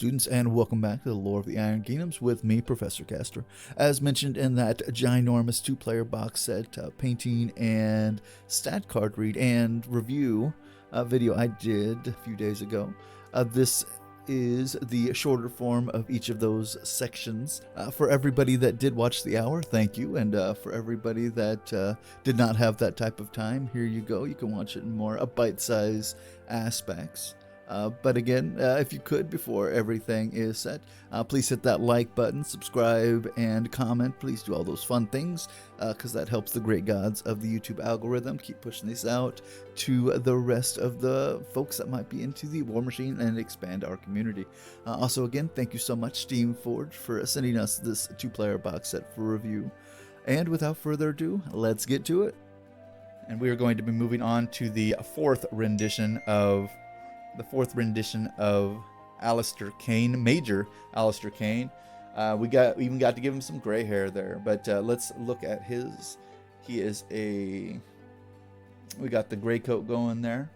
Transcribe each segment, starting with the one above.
Students, and welcome back to the Lore of the Iron Kingdoms with me, Professor Caster. As mentioned in that ginormous two-player box set painting and stat card read and review video I did a few days ago, this is the shorter form of each of those sections. For everybody that did watch the hour, thank you, and for everybody that did not have that type of time, here you go. You can watch it in more bite-sized aspects. But again, if you could, before everything is set, please hit that like button, subscribe, and comment. Please do all those fun things, because that helps the great gods of the YouTube algorithm keep pushing this out to the rest of the folks that might be into the Warmachine and expand our community. Also, again, thank you so much, Steamforge, for sending us this two-player box set for review. And without further ado, let's get to it. And we are going to be moving on to the fourth rendition of Allister Caine, Major Allister Caine. We even got to give him some gray hair there, but let's look at his. We got the gray coat going there.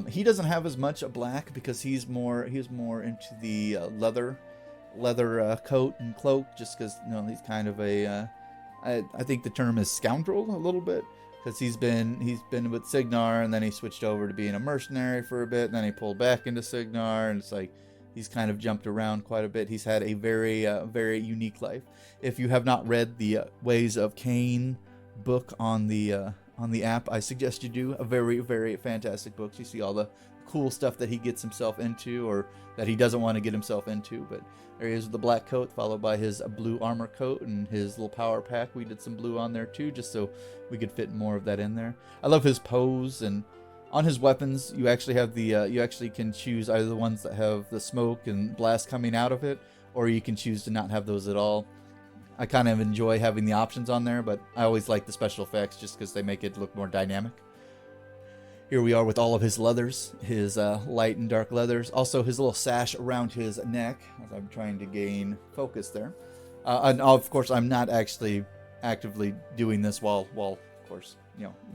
He doesn't have as much black because he's more into the leather coat and cloak, just because he's kind of a I think the term is scoundrel a little bit. Because he's been with Signar, and then he switched over to being a mercenary for a bit, and then he pulled back into Signar, and it's like he's kind of jumped around quite a bit. He's had a very unique life. If you have not read the Ways of Caine book on the app, I suggest you do. A very fantastic book. You see all the cool stuff that he gets himself into, or that he doesn't want to get himself into. But there he is with the black coat, followed by his blue armor coat and his little power pack. We did some blue on there too, just so we could fit more of that in there. I love his pose, and on his weapons, you actually have the you actually can choose either the ones that have the smoke and blast coming out of it, or you can choose to not have those at all. I kind of enjoy having the options on there, but I always like the special effects just because they make it look more dynamic. Here we are with all of his leathers, his light and dark leathers. Also his little sash around his neck, as I'm trying to gain focus there. And of course, I'm not actually actively doing this while of course,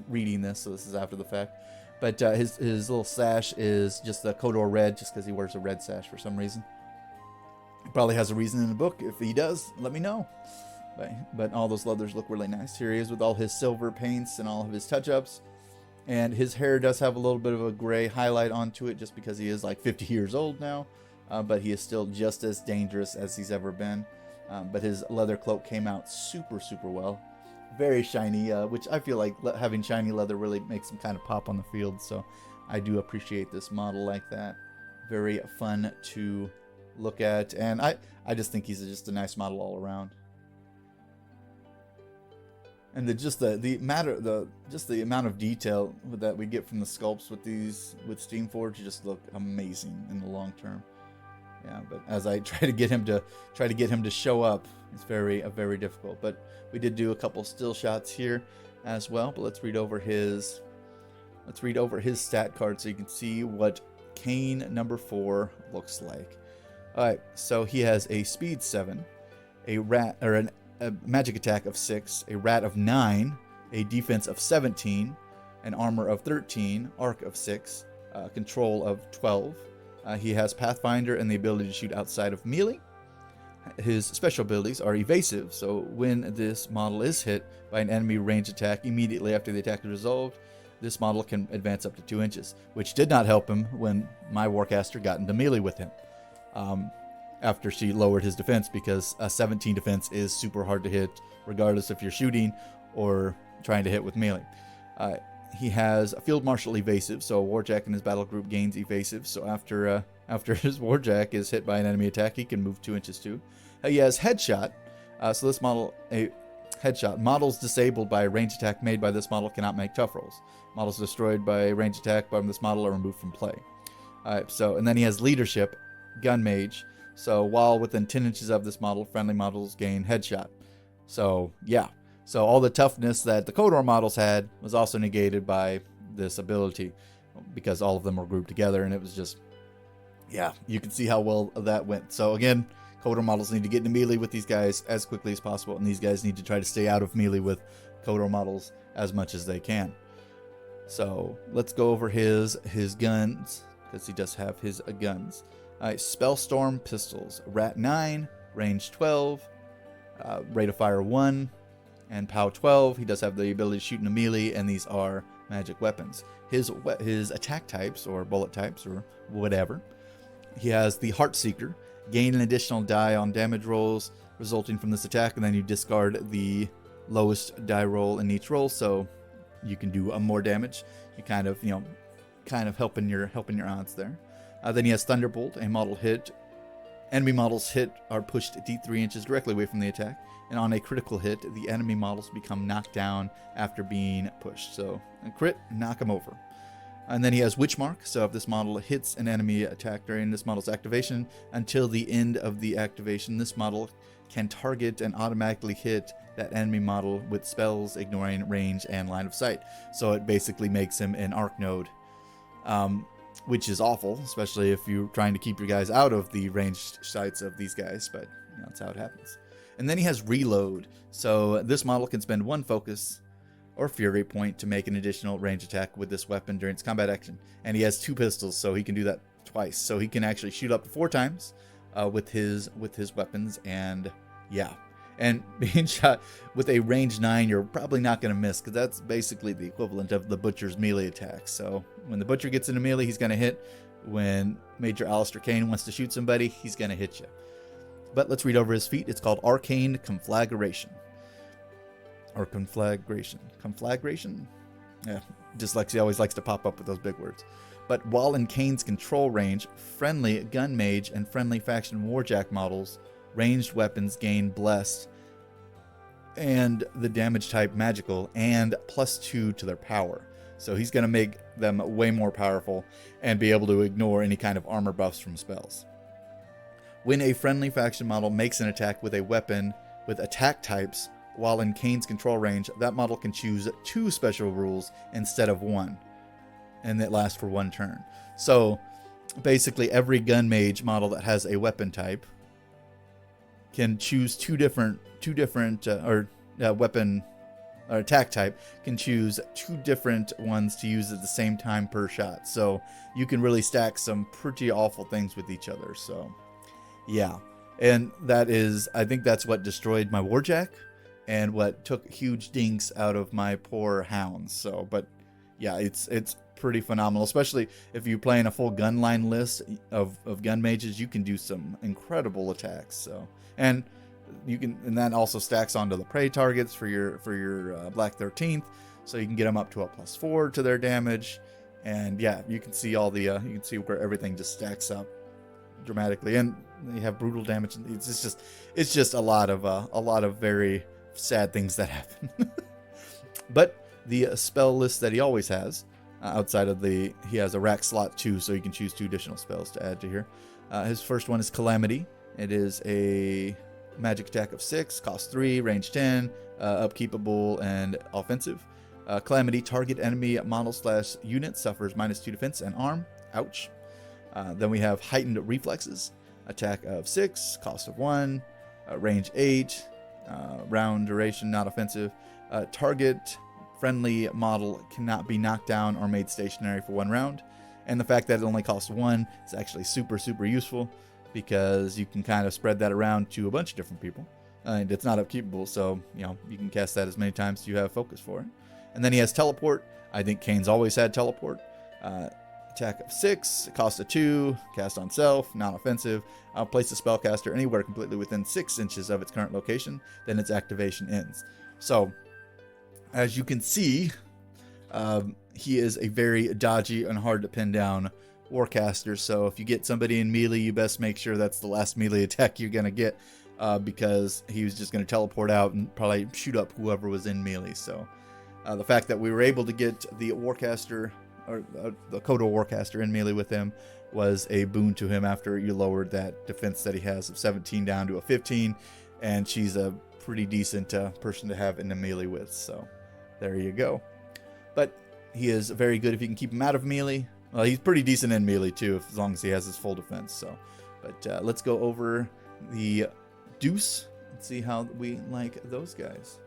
reading this, so this is after the fact. But his little sash is just the Kodor red, just because he wears a red sash for some reason. He probably has a reason in the book. If he does, let me know. But all those leathers look really nice. Here he is with all his silver paints and all of his touch-ups. And his hair does have a little bit of a gray highlight onto it, just because he is like 50 years old now. But he is still just as dangerous as he's ever been. But his leather cloak came out super well. Very shiny, which I feel like having shiny leather really makes him kind of pop on the field. So I do appreciate this model like that. Very fun to look at. And I just think he's just a nice model all around. And the amount of detail that we get from the sculpts with Steamforge just look amazing in the long term. Yeah, but as I try to get him to show up, it's very difficult. But we did do a couple still shots here as well. But let's read over his stat card so you can see what Caine number 4 looks like. All right, so he has a speed 7, a magic attack of 6, a rat of 9, a defense of 17, an armor of 13, arc of 6, control of 12. He has Pathfinder and the ability to shoot outside of melee. His special abilities are evasive, so when this model is hit by an enemy range attack immediately after the attack is resolved, this model can advance up to 2 inches, which did not help him when my warcaster got into melee with him. After she lowered his defense, because a 17 defense is super hard to hit, regardless if you're shooting or trying to hit with melee. He has a field marshal evasive, so a warjack in his battle group gains evasive. So after his warjack is hit by an enemy attack, he can move 2 inches too. He has headshot. So this model, a headshot. Models disabled by a range attack made by this model cannot make tough rolls. Models destroyed by a range attack by this model are removed from play. And then he has leadership, gun mage. So while within 10 inches of this model, friendly models gain headshot. So yeah. So all the toughness that the Kodor models had was also negated by this ability, because all of them were grouped together, and it was just, yeah, you can see how well that went. So again, Kodor models need to get into melee with these guys as quickly as possible, and these guys need to try to stay out of melee with Kodor models as much as they can. So let's go over his guns, because he does have his guns. Spellstorm pistols. Rat 9, range 12, rate of fire 1, and POW 12. He does have the ability to shoot in a melee, and these are magic weapons. His attack types, or bullet types, or whatever. He has the Heartseeker. Gain an additional die on damage rolls resulting from this attack, and then you discard the lowest die roll in each roll, so you can do more damage. You kind of helping your odds there. Then he has Thunderbolt. A model hit. Enemy models hit are pushed D3 inches directly away from the attack, and on a critical hit, the enemy models become knocked down after being pushed. So a crit, knock them over. And then he has Witch Mark, so if this model hits an enemy attack during this model's activation, until the end of the activation, this model can target and automatically hit that enemy model with spells ignoring range and line of sight. So it basically makes him an arc node, which is awful, especially if you're trying to keep your guys out of the ranged sights of these guys, but that's how it happens. And then he has Reload, so this model can spend 1 focus or fury point to make an additional range attack with this weapon during its combat action. And he has 2 pistols, so he can do that twice. So he can actually shoot up to 4 times with his weapons, and yeah. And being shot with a range 9, you're probably not going to miss, because that's basically the equivalent of the Butcher's melee attack. So when the Butcher gets into melee, he's going to hit. When Major Allister Caine wants to shoot somebody, he's going to hit you. But let's read over his feat. It's called Arcane Conflagration. Or Conflagration. Conflagration? Yeah, dyslexia always likes to pop up with those big words. But while in Caine's control range, friendly Gun Mage and friendly Faction Warjack models, ranged weapons gain Blessed, and the damage type Magical, and +2 to their power. So he's going to make them way more powerful and be able to ignore any kind of armor buffs from spells. When a friendly faction model makes an attack with a weapon with attack types while in Caine's control range, that model can choose 2 special rules instead of 1, and that lasts for 1 turn. So basically every gun mage model that has a weapon type can choose weapon or attack type can choose 2 different ones to use at the same time per shot. So you can really stack some pretty awful things with each other. So yeah, and I think that's what destroyed my Warjack and what took huge dinks out of my poor hounds. So, but yeah, it's pretty phenomenal, especially if you're playing a full gun line list of gun mages. You can do some incredible attacks. So, and that also stacks onto the prey targets for your Black 13th, so you can get them up to a +4 to their damage. And yeah, you can see you can see where everything just stacks up dramatically, and you have brutal damage. It's just a lot of very sad things that happen. But the spell list that he always has, outside of he has a rack slot 2, so you can choose 2 additional spells to add to here. His first one is Calamity. It is a magic attack of 6, cost 3, range 10, upkeepable and offensive. Calamity, target enemy model/unit suffers -2 defense and arm. Ouch. Then we have Heightened Reflexes, attack of 6, cost of 1, range 8, round duration, not offensive. Target friendly model cannot be knocked down or made stationary for 1 round. And the fact that it only costs 1 is actually super, super useful, because you can kind of spread that around to a bunch of different people. And it's not upkeepable, so you can cast that as many times as you have focus for it. And then he has Teleport. I think Caine's always had Teleport. Attack of 6, cost of 2, cast on self, non-offensive. Place the spellcaster anywhere completely within 6 inches of its current location, then its activation ends. So, as you can see, he is a very dodgy and hard to pin down warcaster. So if you get somebody in melee, you best make sure that's the last melee attack you're going to get, because he was just going to teleport out and probably shoot up whoever was in melee. So the fact that we were able to get the warcaster, or the Kodo warcaster, in melee with him was a boon to him after you lowered that defense that he has of 17 down to a 15, and she's a pretty decent person to have in the melee with. So there you go. But he is very good if you can keep him out of melee. Well, he's pretty decent in melee too, as long as he has his full defense. So, but let's go over the Deuce and see how we like those guys.